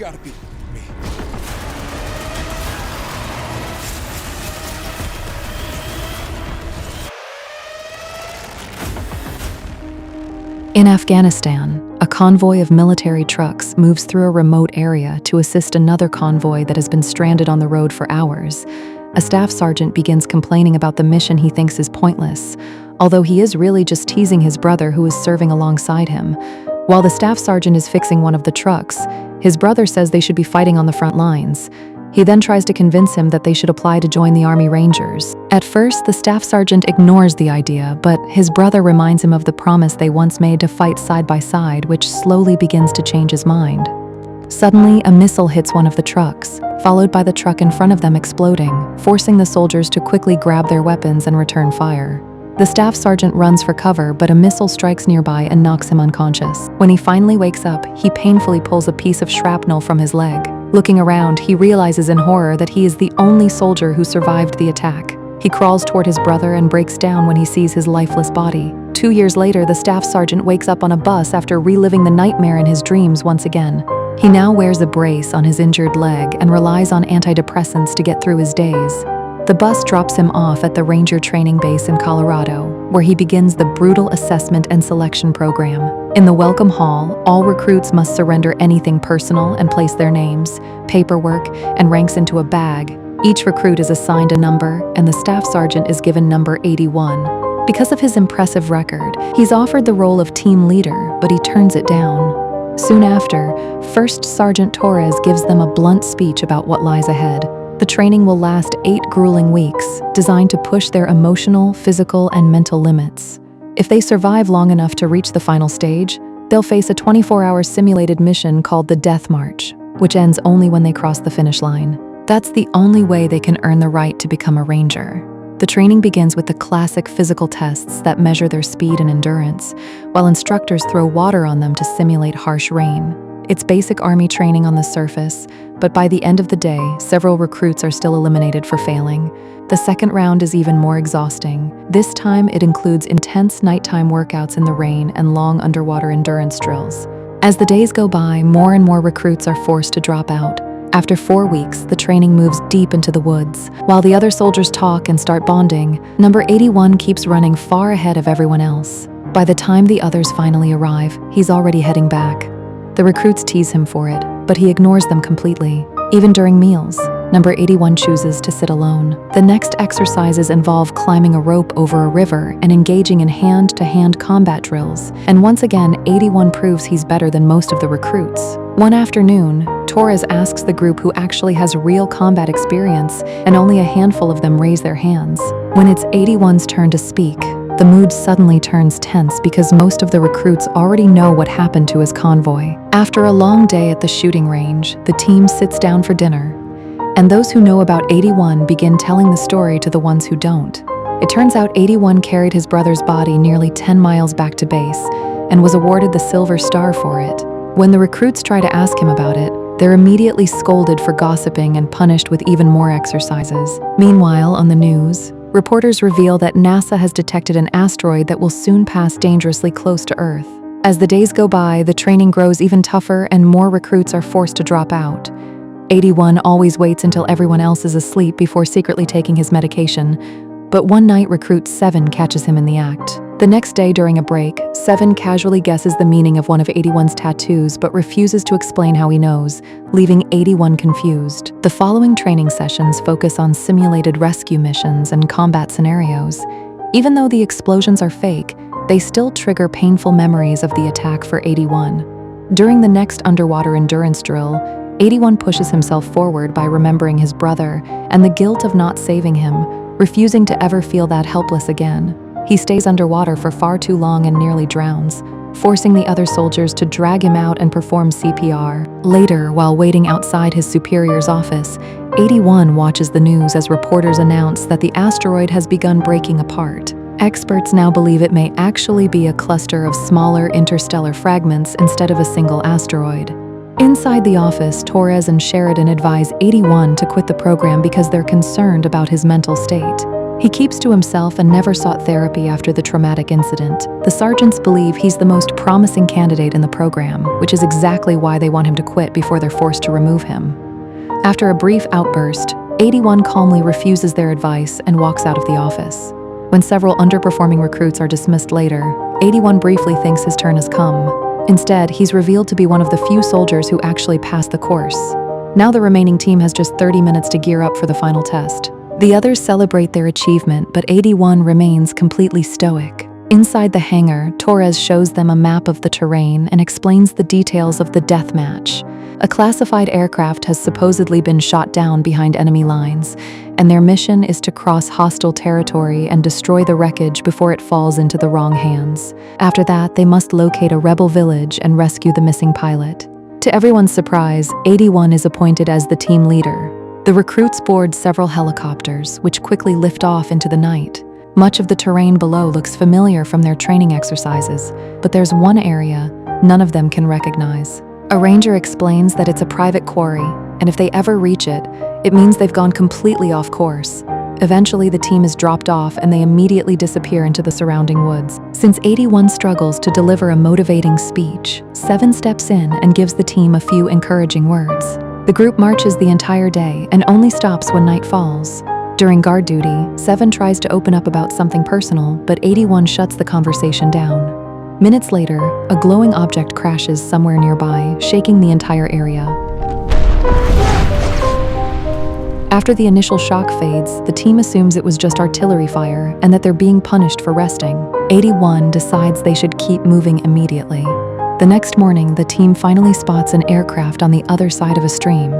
gotta be me. In Afghanistan, a convoy of military trucks moves through a remote area to assist another convoy that has been stranded on the road for hours. A staff sergeant begins complaining about the mission he thinks is pointless, although he is really just teasing his brother who is serving alongside him. While the staff sergeant is fixing one of the trucks, his brother says they should be fighting on the front lines. He then tries to convince him that they should apply to join the Army Rangers. At first, the staff sergeant ignores the idea, but his brother reminds him of the promise they once made to fight side by side, which slowly begins to change his mind. Suddenly, a missile hits one of the trucks, followed by the truck in front of them exploding, forcing the soldiers to quickly grab their weapons and return fire. The staff sergeant runs for cover, but a missile strikes nearby and knocks him unconscious. When he finally wakes up, he painfully pulls a piece of shrapnel from his leg. Looking around, he realizes in horror that he is the only soldier who survived the attack. He crawls toward his brother and breaks down when he sees his lifeless body. 2 years later, the staff sergeant wakes up on a bus after reliving the nightmare in his dreams once again. He now wears a brace on his injured leg and relies on antidepressants to get through his days. The bus drops him off at the Ranger training base in Colorado, where he begins the brutal assessment and selection program. In the welcome hall, all recruits must surrender anything personal and place their names, paperwork, and ranks into a bag. Each recruit is assigned a number, and the staff sergeant is given number 81. Because of his impressive record, he's offered the role of team leader, but he turns it down. Soon after, First Sergeant Torres gives them a blunt speech about what lies ahead. The training will last 8 grueling weeks, designed to push their emotional, physical, and mental limits. If they survive long enough to reach the final stage, they'll face a 24-hour simulated mission called the Death March, which ends only when they cross the finish line. That's the only way they can earn the right to become a Ranger. The training begins with the classic physical tests that measure their speed and endurance, while instructors throw water on them to simulate harsh rain. It's basic Army training on the surface, but by the end of the day, several recruits are still eliminated for failing. The second round is even more exhausting. This time, it includes intense nighttime workouts in the rain and long underwater endurance drills. As the days go by, more and more recruits are forced to drop out. After 4 weeks, the training moves deep into the woods. While the other soldiers talk and start bonding, number 81 keeps running far ahead of everyone else. By the time the others finally arrive, he's already heading back. The recruits tease him for it, but he ignores them completely. Even during meals, number 81 chooses to sit alone. The next exercises involve climbing a rope over a river and engaging in hand-to-hand combat drills. And once again, 81 proves he's better than most of the recruits. One afternoon, Torres asks the group who actually has real combat experience, and only a handful of them raise their hands. When it's 81's turn to speak, the mood suddenly turns tense because most of the recruits already know what happened to his convoy. After a long day at the shooting range, the team sits down for dinner, and those who know about 81 begin telling the story to the ones who don't. It turns out 81 carried his brother's body nearly 10 miles back to base and was awarded the Silver Star for it. When the recruits try to ask him about it, they're immediately scolded for gossiping and punished with even more exercises. Meanwhile, on the news, reporters reveal that NASA has detected an asteroid that will soon pass dangerously close to Earth. As the days go by, the training grows even tougher and more recruits are forced to drop out. 81 always waits until everyone else is asleep before secretly taking his medication, but one night recruit 7 catches him in the act. The next day during a break, 7 casually guesses the meaning of one of 81's tattoos but refuses to explain how he knows, leaving 81 confused. The following training sessions focus on simulated rescue missions and combat scenarios. Even though the explosions are fake, they still trigger painful memories of the attack for 81. During the next underwater endurance drill, 81 pushes himself forward by remembering his brother and the guilt of not saving him, refusing to ever feel that helpless again. He stays underwater for far too long and nearly drowns, forcing the other soldiers to drag him out and perform CPR. Later, while waiting outside his superior's office, 81 watches the news as reporters announce that the asteroid has begun breaking apart. Experts now believe it may actually be a cluster of smaller interstellar fragments instead of a single asteroid. Inside the office, Torres and Sheridan advise 81 to quit the program because they're concerned about his mental state. He keeps to himself and never sought therapy after the traumatic incident. The sergeants believe he's the most promising candidate in the program, which is exactly why they want him to quit before they're forced to remove him. After a brief outburst, 81 calmly refuses their advice and walks out of the office. When several underperforming recruits are dismissed later, 81 briefly thinks his turn has come. Instead, he's revealed to be one of the few soldiers who actually passed the course. Now the remaining team has just 30 minutes to gear up for the final test. The others celebrate their achievement, but 81 remains completely stoic. Inside the hangar, Torres shows them a map of the terrain and explains the details of the death match. A classified aircraft has supposedly been shot down behind enemy lines, and their mission is to cross hostile territory and destroy the wreckage before it falls into the wrong hands. After that, they must locate a rebel village and rescue the missing pilot. To everyone's surprise, 81 is appointed as the team leader. The recruits board several helicopters, which quickly lift off into the night. Much of the terrain below looks familiar from their training exercises, but there's one area none of them can recognize. A ranger explains that it's a private quarry, and if they ever reach it, it means they've gone completely off course. Eventually, the team is dropped off and they immediately disappear into the surrounding woods. Since 81 struggles to deliver a motivating speech, 7 steps in and gives the team a few encouraging words. The group marches the entire day and only stops when night falls. During guard duty, 7 tries to open up about something personal, but 81 shuts the conversation down. Minutes later, a glowing object crashes somewhere nearby, shaking the entire area. After the initial shock fades, the team assumes it was just artillery fire and that they're being punished for resting. 81 decides they should keep moving immediately. The next morning, the team finally spots an aircraft on the other side of a stream.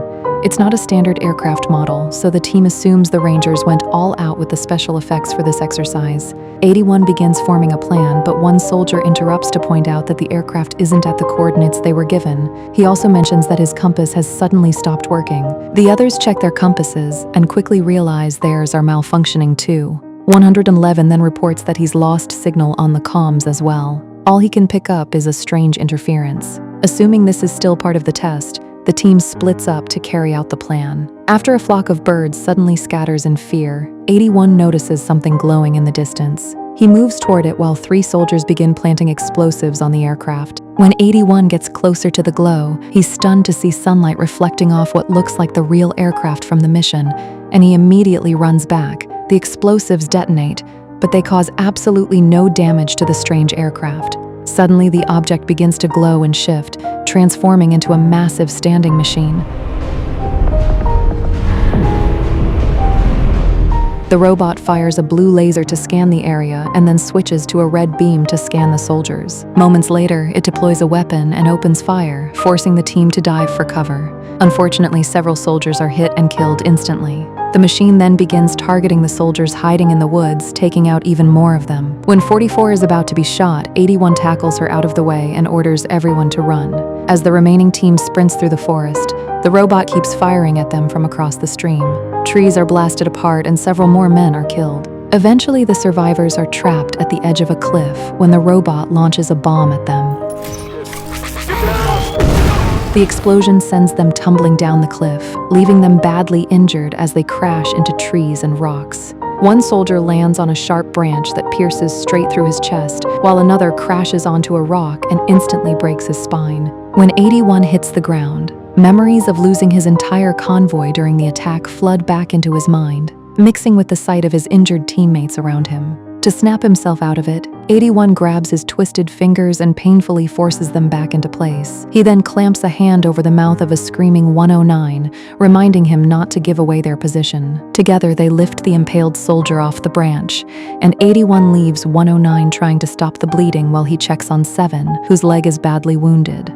It's not a standard aircraft model, so the team assumes the Rangers went all out with the special effects for this exercise. 81 begins forming a plan, but one soldier interrupts to point out that the aircraft isn't at the coordinates they were given. He also mentions that his compass has suddenly stopped working. The others check their compasses and quickly realize theirs are malfunctioning too. 111 then reports that he's lost signal on the comms as well. All he can pick up is a strange interference. Assuming this is still part of the test, the team splits up to carry out the plan. After a flock of birds suddenly scatters in fear, 81 notices something glowing in the distance. He moves toward it while 3 soldiers begin planting explosives on the aircraft. When 81 gets closer to the glow, he's stunned to see sunlight reflecting off what looks like the real aircraft from the mission, and he immediately runs back. The explosives detonate, but they cause absolutely no damage to the strange aircraft. Suddenly, the object begins to glow and shift, transforming into a massive standing machine. The robot fires a blue laser to scan the area and then switches to a red beam to scan the soldiers. Moments later, it deploys a weapon and opens fire, forcing the team to dive for cover. Unfortunately, several soldiers are hit and killed instantly. The machine then begins targeting the soldiers hiding in the woods, taking out even more of them. When 44 is about to be shot, 81 tackles her out of the way and orders everyone to run. As the remaining team sprints through the forest, the robot keeps firing at them from across the stream. Trees are blasted apart and several more men are killed. Eventually, the survivors are trapped at the edge of a cliff when the robot launches a bomb at them. The explosion sends them tumbling down the cliff, leaving them badly injured as they crash into trees and rocks. One soldier lands on a sharp branch that pierces straight through his chest, while another crashes onto a rock and instantly breaks his spine. When 81 hits the ground, memories of losing his entire convoy during the attack flood back into his mind, mixing with the sight of his injured teammates around him. To snap himself out of it, 81 grabs his twisted fingers and painfully forces them back into place. He then clamps a hand over the mouth of a screaming 109, reminding him not to give away their position. Together, they lift the impaled soldier off the branch, and 81 leaves 109 trying to stop the bleeding while he checks on 7, whose leg is badly wounded.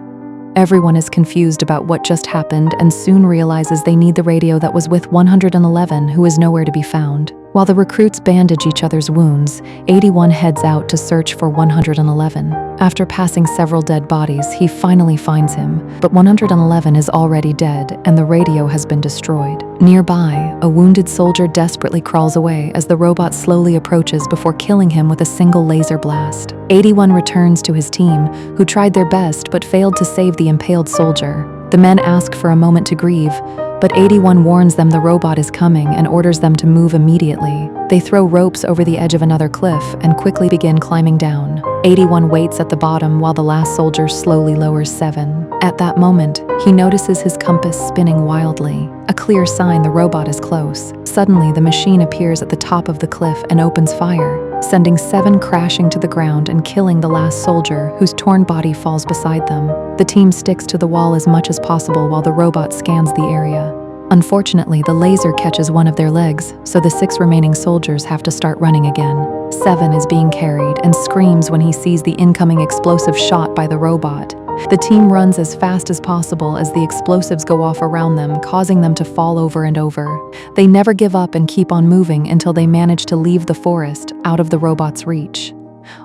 Everyone is confused about what just happened and soon realizes they need the radio that was with 111, who is nowhere to be found. While the recruits bandage each other's wounds, 81 heads out to search for 111. After passing several dead bodies, he finally finds him, but 111 is already dead and the radio has been destroyed. Nearby, a wounded soldier desperately crawls away as the robot slowly approaches before killing him with a single laser blast. 81 returns to his team, who tried their best but failed to save the impaled soldier. The men ask for a moment to grieve, but 81 warns them the robot is coming and orders them to move immediately. They throw ropes over the edge of another cliff and quickly begin climbing down. 81 waits at the bottom while the last soldier slowly lowers 7. At that moment, he notices his compass spinning wildly, a clear sign the robot is close. Suddenly, the machine appears at the top of the cliff and opens fire, sending 7 crashing to the ground and killing the last soldier, whose torn body falls beside them. The team sticks to the wall as much as possible while the robot scans the area. Unfortunately, the laser catches one of their legs, so the 6 remaining soldiers have to start running again. 7 is being carried and screams when he sees the incoming explosive shot by the robot. The team runs as fast as possible as the explosives go off around them, causing them to fall over and over. They never give up and keep on moving until they manage to leave the forest, out of the robot's reach.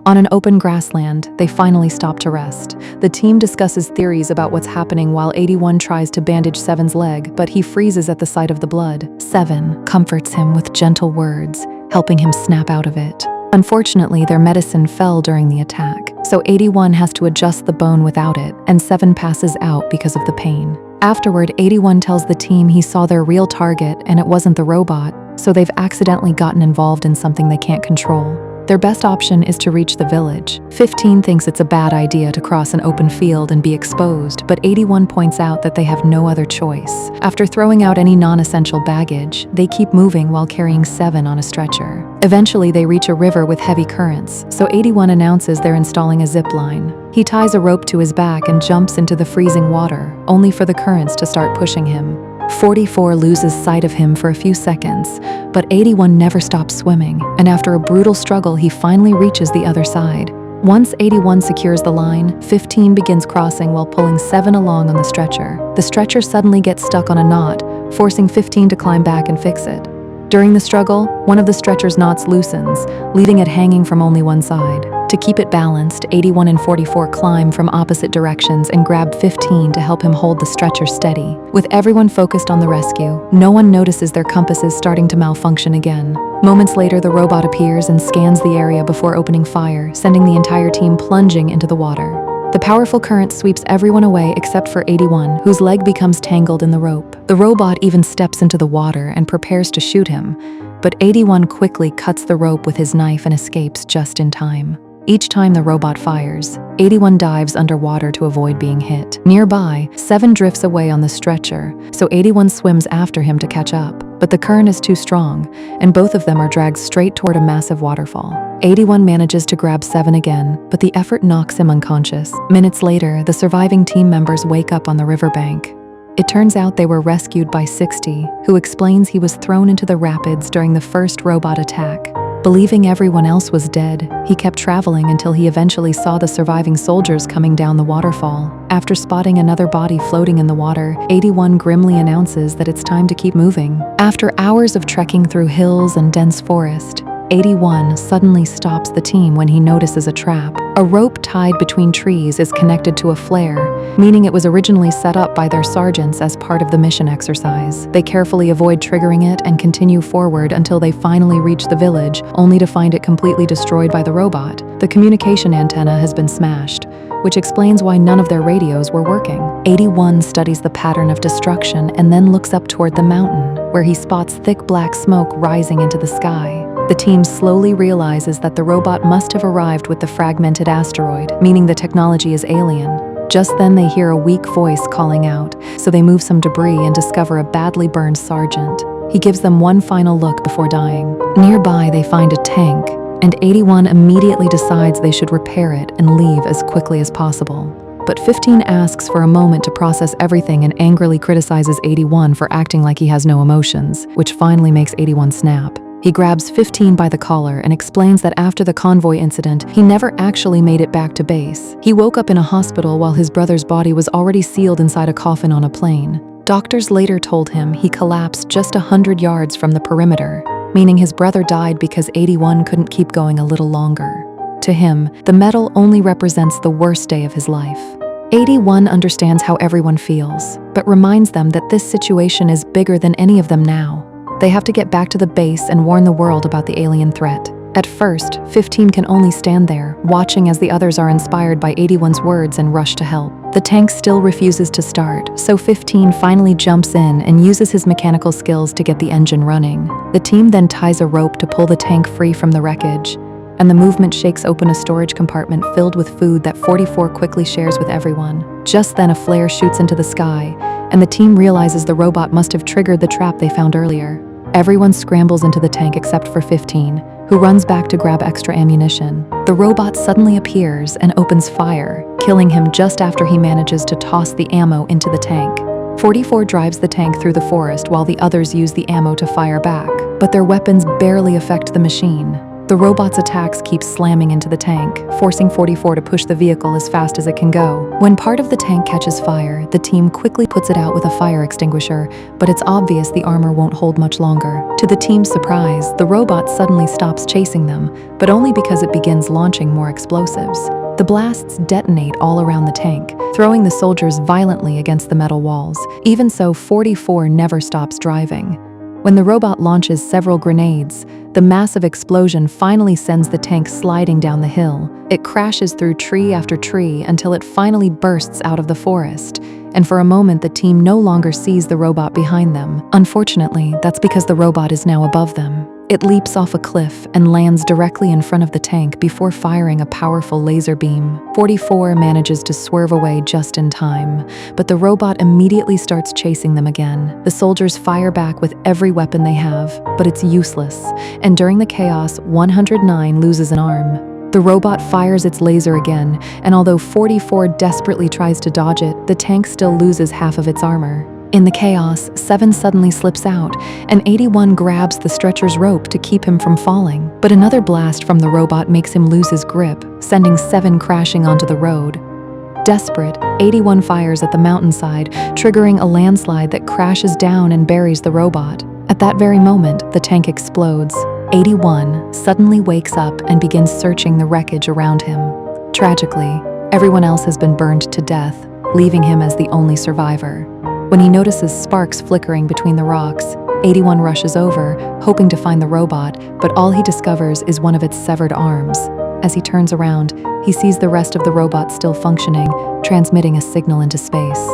On an open grassland, they finally stop to rest. The team discusses theories about what's happening while 81 tries to bandage 7's leg, but he freezes at the sight of the blood. 7 comforts him with gentle words, helping him snap out of it. Unfortunately, their medicine fell during the attack, so 81 has to adjust the bone without it, and 7 passes out because of the pain. Afterward, 81 tells the team he saw their real target and it wasn't the robot, so they've accidentally gotten involved in something they can't control. Their best option is to reach the village. 15 thinks it's a bad idea to cross an open field and be exposed, but 81 points out that they have no other choice. After throwing out any non-essential baggage, they keep moving while carrying 7 on a stretcher. Eventually, they reach a river with heavy currents, so 81 announces they're installing a zip line. He ties a rope to his back and jumps into the freezing water, only for the currents to start pushing him. 44 loses sight of him for a few seconds, but 81 never stops swimming, and after a brutal struggle, he finally reaches the other side. Once 81 secures the line, 15 begins crossing while pulling 7 along on the stretcher. The stretcher suddenly gets stuck on a knot, forcing 15 to climb back and fix it. During the struggle, one of the stretcher's knots loosens, leaving it hanging from only one side. To keep it balanced, 81 and 44 climb from opposite directions and grab 15 to help him hold the stretcher steady. With everyone focused on the rescue, no one notices their compasses starting to malfunction again. Moments later, the robot appears and scans the area before opening fire, sending the entire team plunging into the water. The powerful current sweeps everyone away except for 81, whose leg becomes tangled in the rope. The robot even steps into the water and prepares to shoot him, but 81 quickly cuts the rope with his knife and escapes just in time. Each time the robot fires, 81 dives underwater to avoid being hit. Nearby, 7 drifts away on the stretcher, so 81 swims after him to catch up. But the current is too strong, and both of them are dragged straight toward a massive waterfall. 81 manages to grab 7 again, but the effort knocks him unconscious. Minutes later, the surviving team members wake up on the riverbank. It turns out they were rescued by 60, who explains he was thrown into the rapids during the first robot attack. Believing everyone else was dead, he kept traveling until he eventually saw the surviving soldiers coming down the waterfall. After spotting another body floating in the water, 81 grimly announces that it's time to keep moving. After hours of trekking through hills and dense forest, 81 suddenly stops the team when he notices a trap. A rope tied between trees is connected to a flare, meaning it was originally set up by their sergeants as part of the mission exercise. They carefully avoid triggering it and continue forward until they finally reach the village, only to find it completely destroyed by the robot. The communication antenna has been smashed, which explains why none of their radios were working. 81 studies the pattern of destruction and then looks up toward the mountain, where he spots thick black smoke rising into the sky. The team slowly realizes that the robot must have arrived with the fragmented asteroid, meaning the technology is alien. Just then they hear a weak voice calling out, so they move some debris and discover a badly burned sergeant. He gives them one final look before dying. Nearby they find a tank, and 81 immediately decides they should repair it and leave as quickly as possible. But 15 asks for a moment to process everything and angrily criticizes 81 for acting like he has no emotions, which finally makes 81 snap. He grabs 15 by the collar and explains that after the convoy incident, he never actually made it back to base. He woke up in a hospital while his brother's body was already sealed inside a coffin on a plane. Doctors later told him he collapsed just 100 yards from the perimeter, meaning his brother died because 81 couldn't keep going a little longer. To him, the medal only represents the worst day of his life. 81 understands how everyone feels, but reminds them that this situation is bigger than any of them now. They have to get back to the base and warn the world about the alien threat. At first, 15 can only stand there, watching as the others are inspired by 81's words and rush to help. The tank still refuses to start, so 15 finally jumps in and uses his mechanical skills to get the engine running. The team then ties a rope to pull the tank free from the wreckage, and the movement shakes open a storage compartment filled with food that 44 quickly shares with everyone. Just then a flare shoots into the sky, and the team realizes the robot must have triggered the trap they found earlier. Everyone scrambles into the tank except for 15, who runs back to grab extra ammunition. The robot suddenly appears and opens fire, killing him just after he manages to toss the ammo into the tank. 44 drives the tank through the forest while the others use the ammo to fire back, but their weapons barely affect the machine. The robot's attacks keep slamming into the tank, forcing 44 to push the vehicle as fast as it can go. When part of the tank catches fire, the team quickly puts it out with a fire extinguisher, but it's obvious the armor won't hold much longer. To the team's surprise, the robot suddenly stops chasing them, but only because it begins launching more explosives. The blasts detonate all around the tank, throwing the soldiers violently against the metal walls. Even so, 44 never stops driving. When the robot launches several grenades, the massive explosion finally sends the tank sliding down the hill. It crashes through tree after tree until it finally bursts out of the forest. And for a moment, the team no longer sees the robot behind them. Unfortunately, that's because the robot is now above them. It leaps off a cliff and lands directly in front of the tank before firing a powerful laser beam. 44 manages to swerve away just in time, but the robot immediately starts chasing them again. The soldiers fire back with every weapon they have, but it's useless, and during the chaos, 109 loses an arm. The robot fires its laser again, and although 44 desperately tries to dodge it, the tank still loses half of its armor. In the chaos, 7 suddenly slips out, and 81 grabs the stretcher's rope to keep him from falling. But another blast from the robot makes him lose his grip, sending 7 crashing onto the road. Desperate, 81 fires at the mountainside, triggering a landslide that crashes down and buries the robot. At that very moment, the tank explodes. 81 suddenly wakes up and begins searching the wreckage around him. Tragically, everyone else has been burned to death, leaving him as the only survivor. When he notices sparks flickering between the rocks, 81 rushes over, hoping to find the robot, but all he discovers is one of its severed arms. As he turns around, he sees the rest of the robot still functioning, transmitting a signal into space.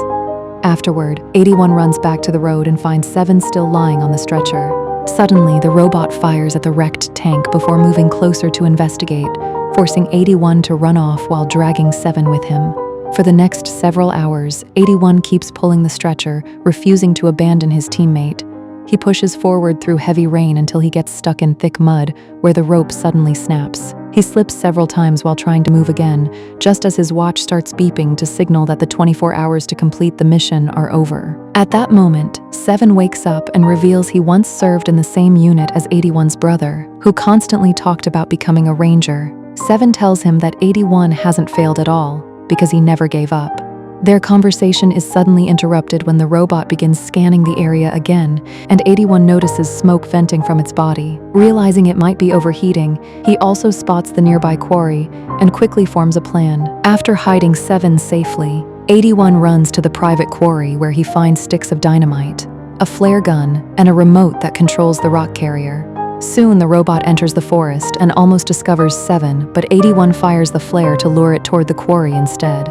Afterward, 81 runs back to the road and finds 7 still lying on the stretcher. Suddenly, the robot fires at the wrecked tank before moving closer to investigate, forcing 81 to run off while dragging 7 with him. For the next several hours, 81 keeps pulling the stretcher, refusing to abandon his teammate. He pushes forward through heavy rain until he gets stuck in thick mud, where the rope suddenly snaps. He slips several times while trying to move again, just as his watch starts beeping to signal that the 24 hours to complete the mission are over. At that moment, 7 wakes up and reveals he once served in the same unit as 81's brother, who constantly talked about becoming a ranger. 7 tells him that 81 hasn't failed at all, because he never gave up. Their conversation is suddenly interrupted when the robot begins scanning the area again, and 81 notices smoke venting from its body. Realizing it might be overheating, he also spots the nearby quarry and quickly forms a plan. After hiding 7 safely, 81 runs to the private quarry where he finds sticks of dynamite, a flare gun, and a remote that controls the rock carrier. Soon the robot enters the forest and almost discovers 7, but 81 fires the flare to lure it toward the quarry instead.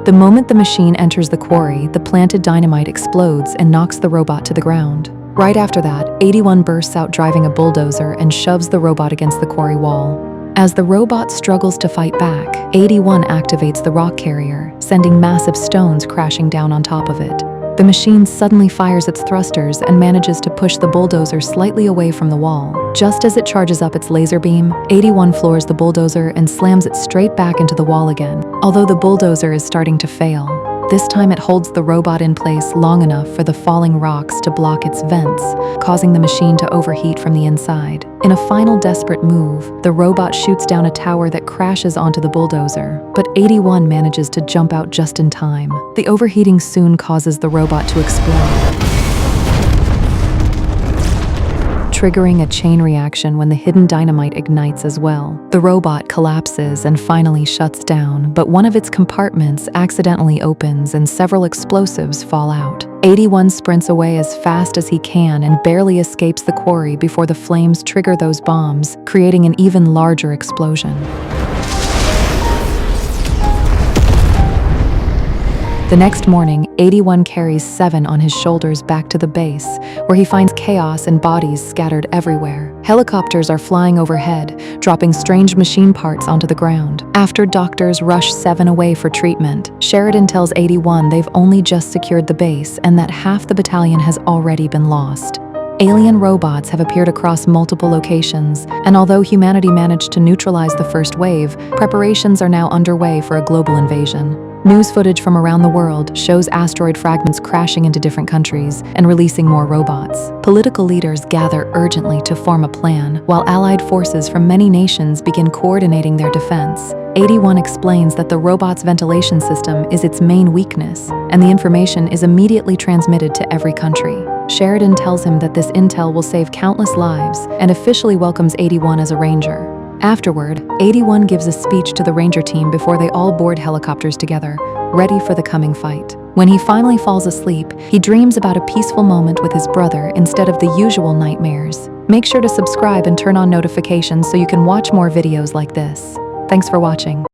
The moment the machine enters the quarry, the planted dynamite explodes and knocks the robot to the ground. Right after that, 81 bursts out driving a bulldozer and shoves the robot against the quarry wall. As the robot struggles to fight back, 81 activates the rock carrier, sending massive stones crashing down on top of it. The machine suddenly fires its thrusters and manages to push the bulldozer slightly away from the wall. Just as it charges up its laser beam, 81 floors the bulldozer and slams it straight back into the wall again. Although the bulldozer is starting to fail, this time it holds the robot in place long enough for the falling rocks to block its vents, causing the machine to overheat from the inside. In a final desperate move, the robot shoots down a tower that crashes onto the bulldozer, but 81 manages to jump out just in time. The overheating soon causes the robot to explode, triggering a chain reaction when the hidden dynamite ignites as well. The robot collapses and finally shuts down, but one of its compartments accidentally opens and several explosives fall out. 81 sprints away as fast as he can and barely escapes the quarry before the flames trigger those bombs, creating an even larger explosion. The next morning, 81 carries 7 on his shoulders back to the base, where he finds chaos and bodies scattered everywhere. Helicopters are flying overhead, dropping strange machine parts onto the ground. After doctors rush 7 away for treatment, Sheridan tells 81 they've only just secured the base and that half the battalion has already been lost. Alien robots have appeared across multiple locations, and although humanity managed to neutralize the first wave, preparations are now underway for a global invasion. News footage from around the world shows asteroid fragments crashing into different countries and releasing more robots. Political leaders gather urgently to form a plan, while allied forces from many nations begin coordinating their defense. 81 explains that the robot's ventilation system is its main weakness, and the information is immediately transmitted to every country. Sheridan tells him that this intel will save countless lives and officially welcomes 81 as a ranger. Afterward, 81 gives a speech to the ranger team before they all board helicopters together, ready for the coming fight. When he finally falls asleep, he dreams about a peaceful moment with his brother instead of the usual nightmares. Make sure to subscribe and turn on notifications so you can watch more videos like this. Thanks for watching.